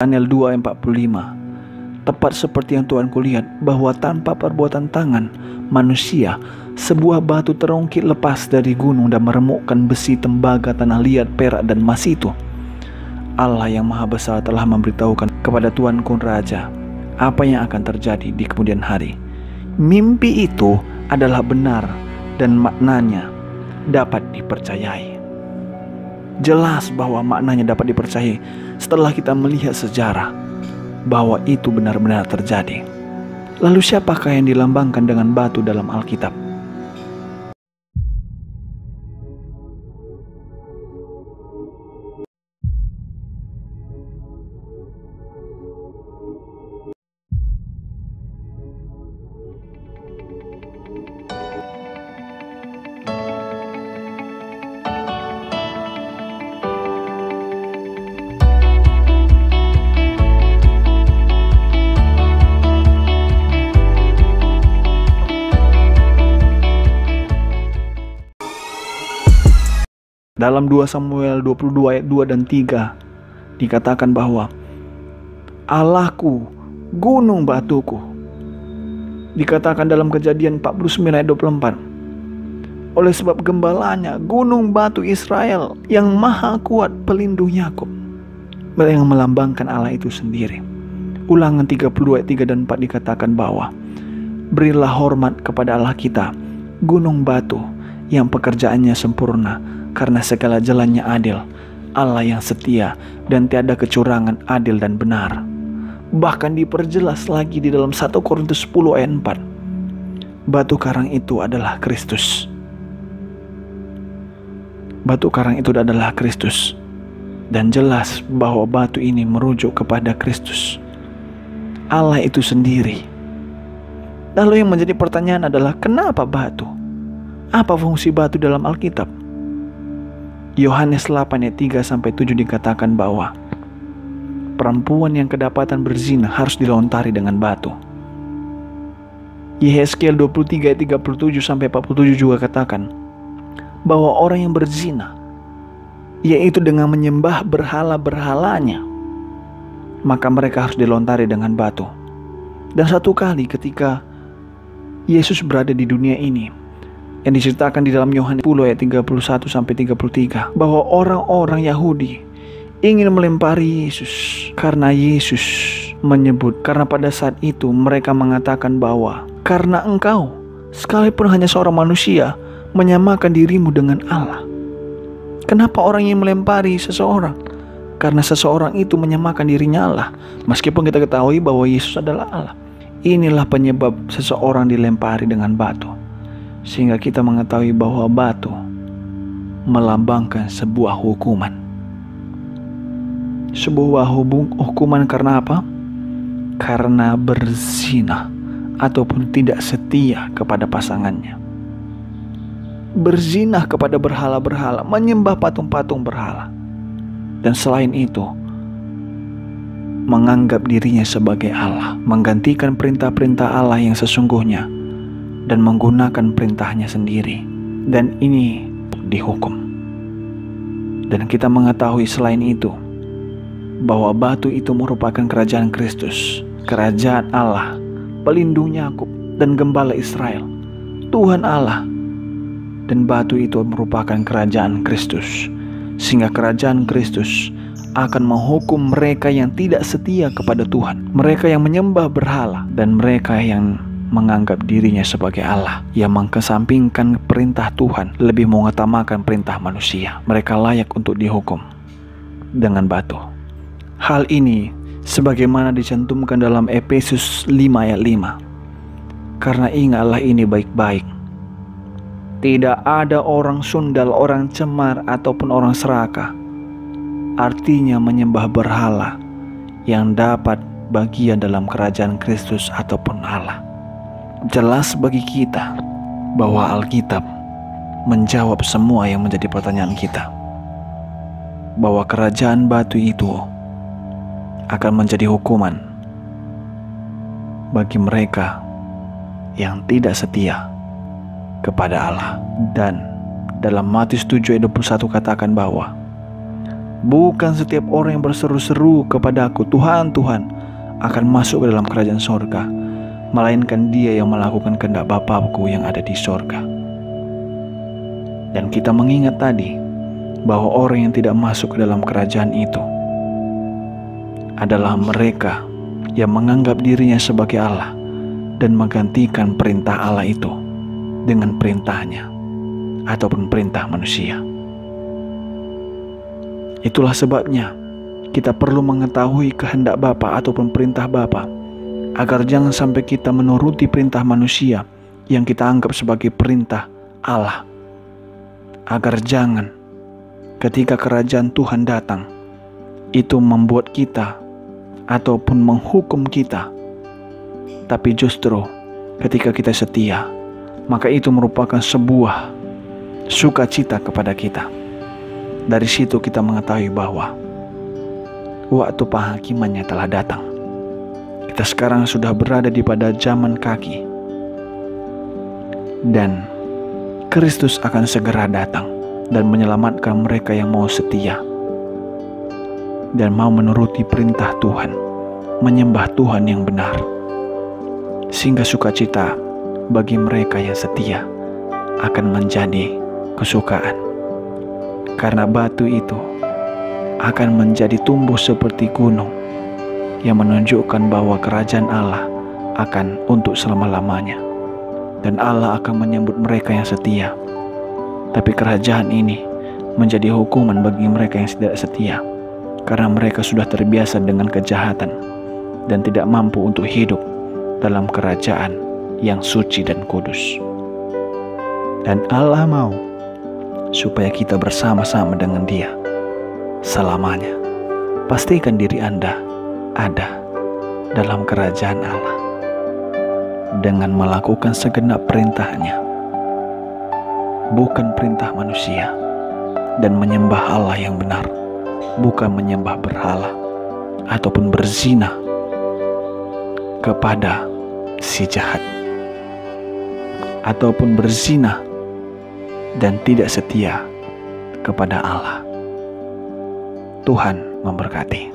Daniel 2 ayat 45. Tepat seperti yang Tuhan kulihat, bahwa tanpa perbuatan tangan manusia, sebuah batu terungkit lepas dari gunung dan meremukkan besi, tembaga, tanah liat, perak, dan emas itu. Allah yang Maha Besar telah memberitahukan kepada Tuanku Raja apa yang akan terjadi di kemudian hari. Mimpi itu adalah benar dan maknanya dapat dipercayai. Jelas bahwa maknanya dapat dipercayai setelah kita melihat sejarah bahwa itu benar-benar terjadi. Lalu siapakah yang dilambangkan dengan batu dalam Alkitab? Dalam 2 Samuel 22 ayat 2 dan 3 dikatakan bahwa Allahku, gunung batuku. Dikatakan dalam Kejadian 49 ayat 24, oleh sebab gembalanya gunung batu Israel yang maha kuat, pelindung Yakub, yang melambangkan Allah itu sendiri. Ulangan 32 ayat 3 dan 4 dikatakan bahwa berilah hormat kepada Allah kita, gunung batu yang pekerjaannya sempurna, karena segala jalannya adil, Allah yang setia dan tiada kecurangan, adil dan benar. Bahkan diperjelas lagi di dalam 1 Korintus 10 ayat 4. Batu karang itu adalah Kristus. Batu karang itu adalah Kristus. Dan jelas bahwa batu ini merujuk kepada Kristus, Allah itu sendiri. Lalu yang menjadi pertanyaan adalah, kenapa batu? Apa fungsi batu dalam Alkitab? Yohanes 8 ayat 3-7 dikatakan bahwa perempuan yang kedapatan berzina harus dilontari dengan batu. Yehezkiel 23 ayat 37-47 juga katakan bahwa orang yang berzina, yaitu dengan menyembah berhala-berhalanya, maka mereka harus dilontari dengan batu. Dan satu kali ketika Yesus berada di dunia ini, yang diceritakan di dalam Yohanes 10 ayat 31-33, bahwa orang-orang Yahudi ingin melempari Yesus karena Yesus menyebut, karena pada saat itu mereka mengatakan bahwa karena engkau sekalipun hanya seorang manusia menyamakan dirimu dengan Allah. Kenapa orang yang melempari seseorang? Karena seseorang itu menyamakan dirinya Allah, meskipun kita ketahui bahwa Yesus adalah Allah. Inilah penyebab seseorang dilempari dengan batu, sehingga kita mengetahui bahwa batu melambangkan sebuah hukuman. Sebuah hukuman karena apa? Karena berzina ataupun tidak setia kepada pasangannya. Berzina kepada berhala-berhala, menyembah patung-patung berhala. Dan selain itu, menganggap dirinya sebagai Allah, menggantikan perintah-perintah Allah yang sesungguhnya dan menggunakan perintahnya sendiri. Dan ini dihukum. Dan kita mengetahui selain itu bahwa batu itu merupakan kerajaan Kristus, kerajaan Allah, pelindung Yakub dan gembala Israel, Tuhan Allah. Dan batu itu merupakan kerajaan Kristus, sehingga kerajaan Kristus akan menghukum mereka yang tidak setia kepada Tuhan, mereka yang menyembah berhala, dan mereka yang menganggap dirinya sebagai Allah, yang mengesampingkan perintah Tuhan, lebih mengutamakan perintah manusia. Mereka layak untuk dihukum dengan batu. Hal ini sebagaimana dicantumkan dalam Efesus 5 ayat 5. Karena ingatlah ini baik-baik, tidak ada orang sundal, orang cemar, ataupun orang serakah, artinya menyembah berhala, yang dapat bagian dalam kerajaan Kristus ataupun Allah. Jelas bagi kita bahwa Alkitab menjawab semua yang menjadi pertanyaan kita, bahwa kerajaan batu itu akan menjadi hukuman bagi mereka yang tidak setia kepada Allah. Dan dalam Matius 7 ayat 21 katakan bahwa Bukan setiap orang yang berseru-seru kepadaku, Tuhan, Tuhan, akan masuk ke dalam kerajaan sorga, melainkan dia yang melakukan kehendak Bapa-Ku yang ada di sorga. Dan kita mengingat tadi bahwa orang yang tidak masuk ke dalam kerajaan itu adalah mereka yang menganggap dirinya sebagai Allah dan menggantikan perintah Allah itu dengan perintahnya ataupun perintah manusia. Itulah sebabnya kita perlu mengetahui kehendak Bapa ataupun perintah Bapa, agar jangan sampai kita menuruti perintah manusia yang kita anggap sebagai perintah Allah. Agar jangan ketika kerajaan Tuhan datang, itu membuat kita ataupun menghukum kita. Tapi justru ketika kita setia, maka itu merupakan sebuah sukacita kepada kita. Dari situ kita mengetahui bahwa waktu penghakimannya telah datang. Kita sekarang sudah berada di pada zaman kaki, dan Kristus akan segera datang dan menyelamatkan mereka yang mau setia dan mau menuruti perintah Tuhan, menyembah Tuhan yang benar, sehingga sukacita bagi mereka yang setia akan menjadi kesukaan. Karena batu itu akan menjadi tumbuh seperti gunung yang menunjukkan bahwa kerajaan Allah akan untuk selama-lamanya, dan Allah akan menyambut mereka yang setia. Tapi kerajaan ini menjadi hukuman bagi mereka yang tidak setia, karena mereka sudah terbiasa dengan kejahatan dan tidak mampu untuk hidup dalam kerajaan yang suci dan kudus. Dan Allah mau supaya kita bersama-sama dengan Dia selamanya. Pastikan diri Anda ada dalam kerajaan Allah dengan melakukan segenap perintahnya, bukan perintah manusia, dan menyembah Allah yang benar, bukan menyembah berhala ataupun berzina kepada si jahat, ataupun berzina dan tidak setia kepada Allah. Tuhan memberkati.